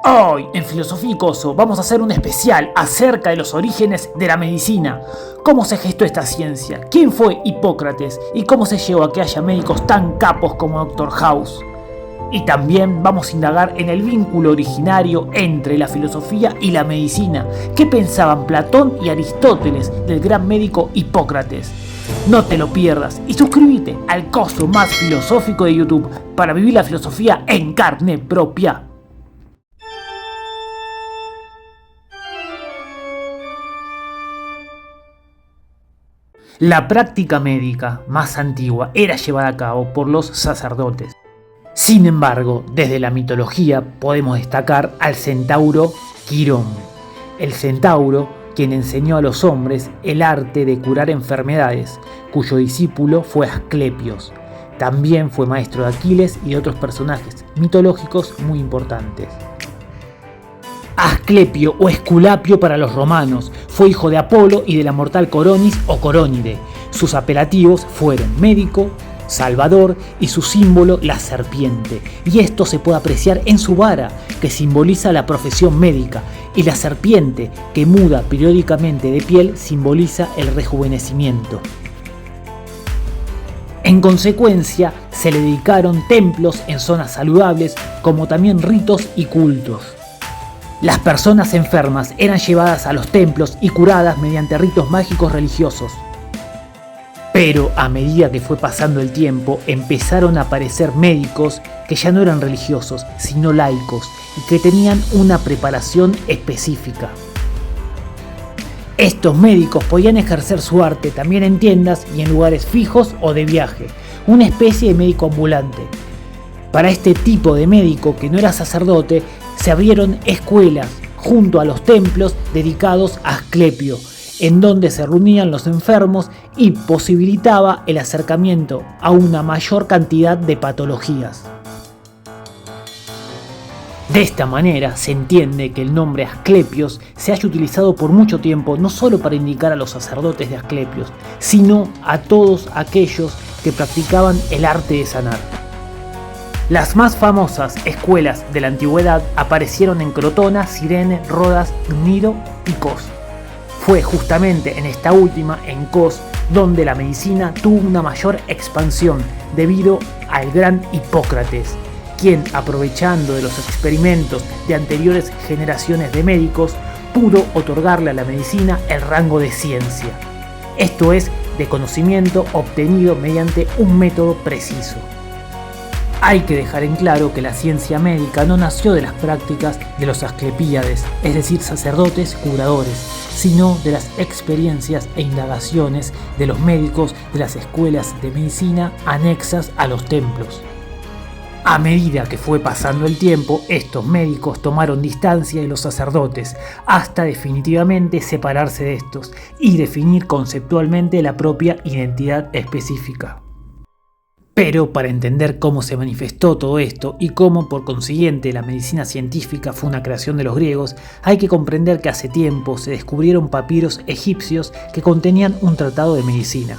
Hoy, en Filosofía y Coso, vamos a hacer un especial acerca de los orígenes de la medicina. Cómo se gestó esta ciencia, quién fue Hipócrates y cómo se llegó a que haya médicos tan capos como Dr. House. Y también vamos a indagar en el vínculo originario entre la filosofía y la medicina. ¿Qué pensaban Platón y Aristóteles del gran médico Hipócrates? No te lo pierdas y suscríbete al coso más filosófico de YouTube para vivir la filosofía en carne propia. La práctica médica más antigua era llevada a cabo por los sacerdotes. Sin embargo, desde la mitología podemos destacar al centauro Quirón. El centauro, quien enseñó a los hombres el arte de curar enfermedades, cuyo discípulo fue Asclepios. También fue maestro de Aquiles y de otros personajes mitológicos muy importantes. Asclepio o Esculapio para los romanos fue hijo de Apolo y de la mortal Coronis o Corónide. Sus apelativos fueron médico, salvador y su símbolo la serpiente. Y esto se puede apreciar en su vara, que simboliza la profesión médica, y la serpiente, que muda periódicamente de piel, simboliza el rejuvenecimiento. En consecuencia, se le dedicaron templos en zonas saludables, como también ritos y cultos. Las personas enfermas eran llevadas a los templos y curadas mediante ritos mágicos religiosos. Pero a medida que fue pasando el tiempo, empezaron a aparecer médicos que ya no eran religiosos, sino laicos, y que tenían una preparación específica. Estos médicos podían ejercer su arte también en tiendas y en lugares fijos o de viaje, una especie de médico ambulante. Para este tipo de médico que no era sacerdote, se abrieron escuelas junto a los templos dedicados a Asclepio, en donde se reunían los enfermos y posibilitaba el acercamiento a una mayor cantidad de patologías. De esta manera se entiende que el nombre Asclepios se haya utilizado por mucho tiempo no solo para indicar a los sacerdotes de Asclepios, sino a todos aquellos que practicaban el arte de sanar. Las más famosas escuelas de la antigüedad aparecieron en Crotona, Cirene, Rodas, Cniro y Cos. Fue justamente en esta última, en Cos, donde la medicina tuvo una mayor expansión debido al gran Hipócrates, quien, aprovechando de los experimentos de anteriores generaciones de médicos, pudo otorgarle a la medicina el rango de ciencia. Esto es, de conocimiento obtenido mediante un método preciso. Hay que dejar en claro que la ciencia médica no nació de las prácticas de los asclepíades, es decir, sacerdotes curadores, sino de las experiencias e indagaciones de los médicos de las escuelas de medicina anexas a los templos. A medida que fue pasando el tiempo, estos médicos tomaron distancia de los sacerdotes, hasta definitivamente separarse de estos y definir conceptualmente la propia identidad específica. Pero para entender cómo se manifestó todo esto y cómo por consiguiente la medicina científica fue una creación de los griegos, hay que comprender que hace tiempo se descubrieron papiros egipcios que contenían un tratado de medicina.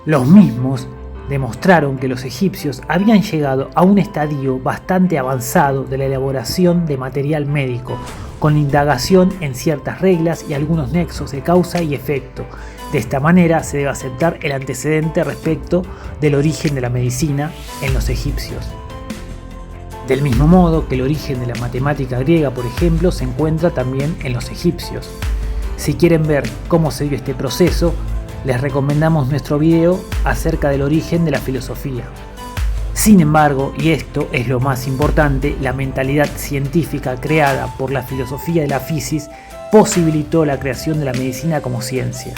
Los mismos demostraron que los egipcios habían llegado a un estadio bastante avanzado de la elaboración de material médico, con indagación en ciertas reglas y algunos nexos de causa y efecto. De esta manera se debe aceptar el antecedente respecto del origen de la medicina en los egipcios. Del mismo modo que el origen de la matemática griega, por ejemplo, se encuentra también en los egipcios. Si quieren ver cómo se dio este proceso, les recomendamos nuestro video acerca del origen de la filosofía. Sin embargo, y esto es lo más importante, la mentalidad científica creada por la filosofía de la fisis posibilitó la creación de la medicina como ciencia.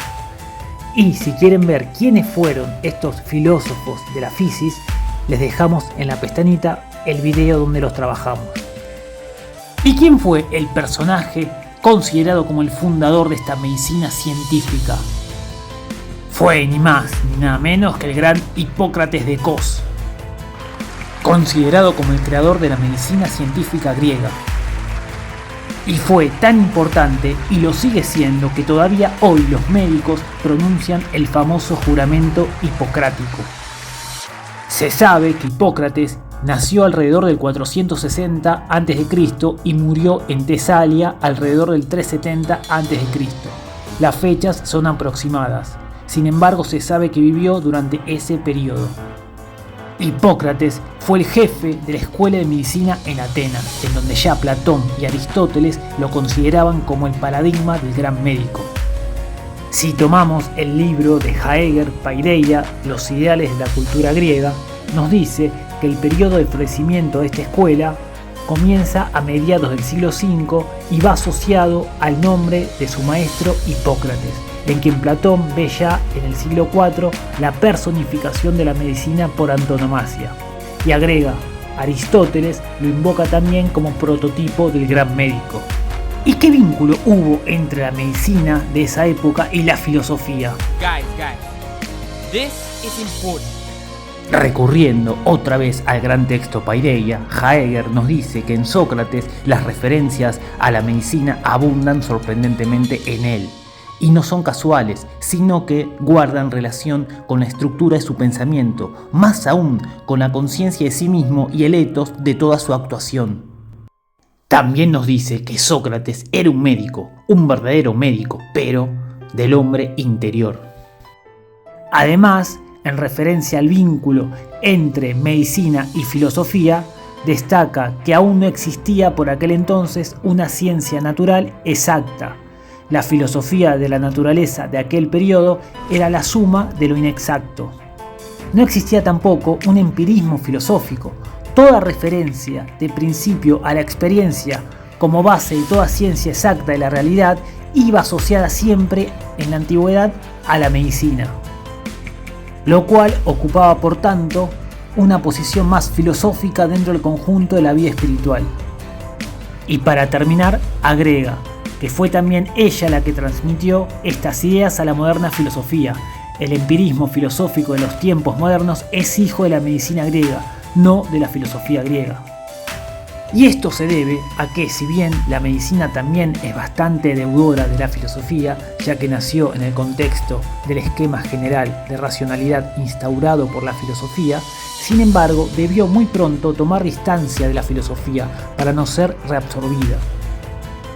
Y si quieren ver quiénes fueron estos filósofos de la fisis, les dejamos en la pestañita el video donde los trabajamos. ¿Y quién fue el personaje considerado como el fundador de esta medicina científica? Fue ni más ni nada menos que el gran Hipócrates de Cos, considerado como el creador de la medicina científica griega. Y fue tan importante, y lo sigue siendo, que todavía hoy los médicos pronuncian el famoso juramento hipocrático. Se sabe que Hipócrates nació alrededor del 460 a.C. y murió en Tesalia alrededor del 370 a.C. Las fechas son aproximadas, sin embargo se sabe que vivió durante ese periodo. Hipócrates fue el jefe de la escuela de medicina en Atenas, en donde ya Platón y Aristóteles lo consideraban como el paradigma del gran médico. Si tomamos el libro de Jaeger, Paideia, Los ideales de la cultura griega, nos dice que el periodo de florecimiento de esta escuela comienza a mediados del siglo V y va asociado al nombre de su maestro Hipócrates, en quien Platón ve ya en el siglo IV la personificación de la medicina por antonomasia. Y agrega, Aristóteles lo invoca también como prototipo del gran médico. ¿Y qué vínculo hubo entre la medicina de esa época y la filosofía? This is important. Recurriendo otra vez al gran texto Paideia, Jaeger nos dice que en Sócrates las referencias a la medicina abundan sorprendentemente en él. Y no son casuales, sino que guardan relación con la estructura de su pensamiento, más aún con la conciencia de sí mismo y el ethos de toda su actuación. También nos dice que Sócrates era un médico, un verdadero médico, pero del hombre interior. Además, en referencia al vínculo entre medicina y filosofía, destaca que aún no existía por aquel entonces una ciencia natural exacta. La filosofía de la naturaleza de aquel periodo era la suma de lo inexacto. No existía tampoco un empirismo filosófico. Toda referencia de principio a la experiencia como base de toda ciencia exacta de la realidad iba asociada siempre en la antigüedad a la medicina, lo cual ocupaba por tanto una posición más filosófica dentro del conjunto de la vida espiritual. Y para terminar, agrega que fue también ella la que transmitió estas ideas a la moderna filosofía. El empirismo filosófico de los tiempos modernos es hijo de la medicina griega, no de la filosofía griega. Y esto se debe a que, si bien la medicina también es bastante deudora de la filosofía, ya que nació en el contexto del esquema general de racionalidad instaurado por la filosofía, sin embargo debió muy pronto tomar distancia de la filosofía para no ser reabsorbida.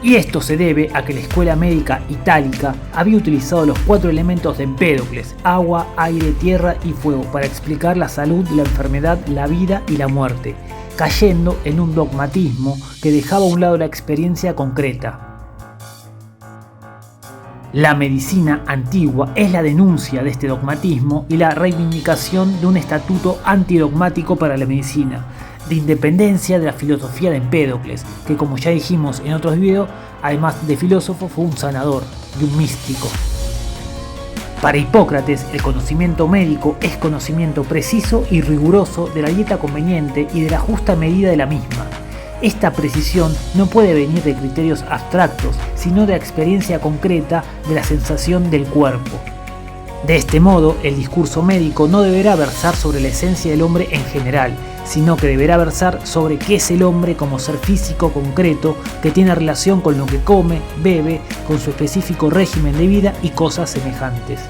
Y esto se debe a que la escuela médica itálica había utilizado los 4 elementos de Empédocles: agua, aire, tierra y fuego, para explicar la salud, la enfermedad, la vida y la muerte, cayendo en un dogmatismo que dejaba a un lado la experiencia concreta. La medicina antigua es la denuncia de este dogmatismo y la reivindicación de un estatuto antidogmático para la medicina, de independencia de la filosofía de Empédocles, que, como ya dijimos en otros videos, además de filósofo fue un sanador y un místico. Para Hipócrates, el conocimiento médico es conocimiento preciso y riguroso de la dieta conveniente y de la justa medida de la misma. Esta precisión no puede venir de criterios abstractos, sino de la experiencia concreta de la sensación del cuerpo. De este modo, el discurso médico no deberá versar sobre la esencia del hombre en general, sino que deberá versar sobre qué es el hombre como ser físico concreto que tiene relación con lo que come, bebe, con su específico régimen de vida y cosas semejantes.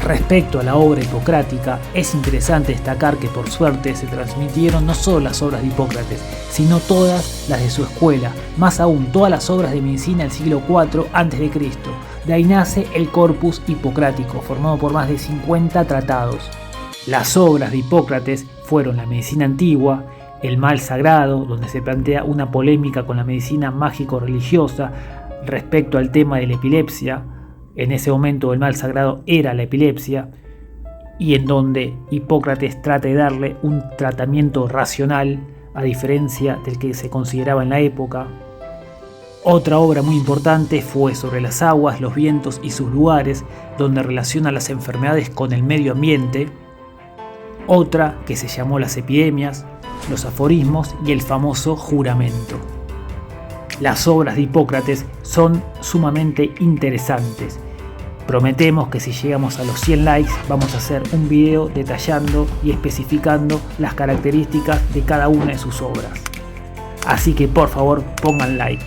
Respecto a la obra hipocrática, es interesante destacar que por suerte se transmitieron no solo las obras de Hipócrates, sino todas las de su escuela, más aún todas las obras de medicina del siglo IV a.C. De ahí nace el Corpus Hipocrático, formado por más de 50 tratados. Las obras de Hipócrates fueron la medicina antigua, el mal sagrado, donde se plantea una polémica con la medicina mágico-religiosa respecto al tema de la epilepsia. En ese momento el mal sagrado era la epilepsia, y en donde Hipócrates trata de darle un tratamiento racional, a diferencia del que se consideraba en la época. Otra obra muy importante fue sobre las aguas, los vientos y sus lugares, donde relaciona las enfermedades con el medio ambiente. Otra que se llamó Las epidemias, los aforismos y el famoso juramento. Las obras de Hipócrates son sumamente interesantes. Prometemos que si llegamos a los 100 likes vamos a hacer un video detallando y especificando las características de cada una de sus obras. Así que por favor pongan like.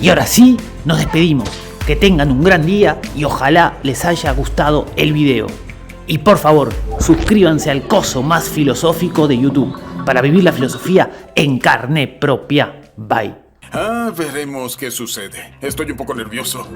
Y ahora sí, nos despedimos. Que tengan un gran día y ojalá les haya gustado el video. Y por favor, suscríbanse al coso más filosófico de YouTube. para vivir la filosofía en carne propia. Bye. Veremos qué sucede. Estoy un poco nervioso.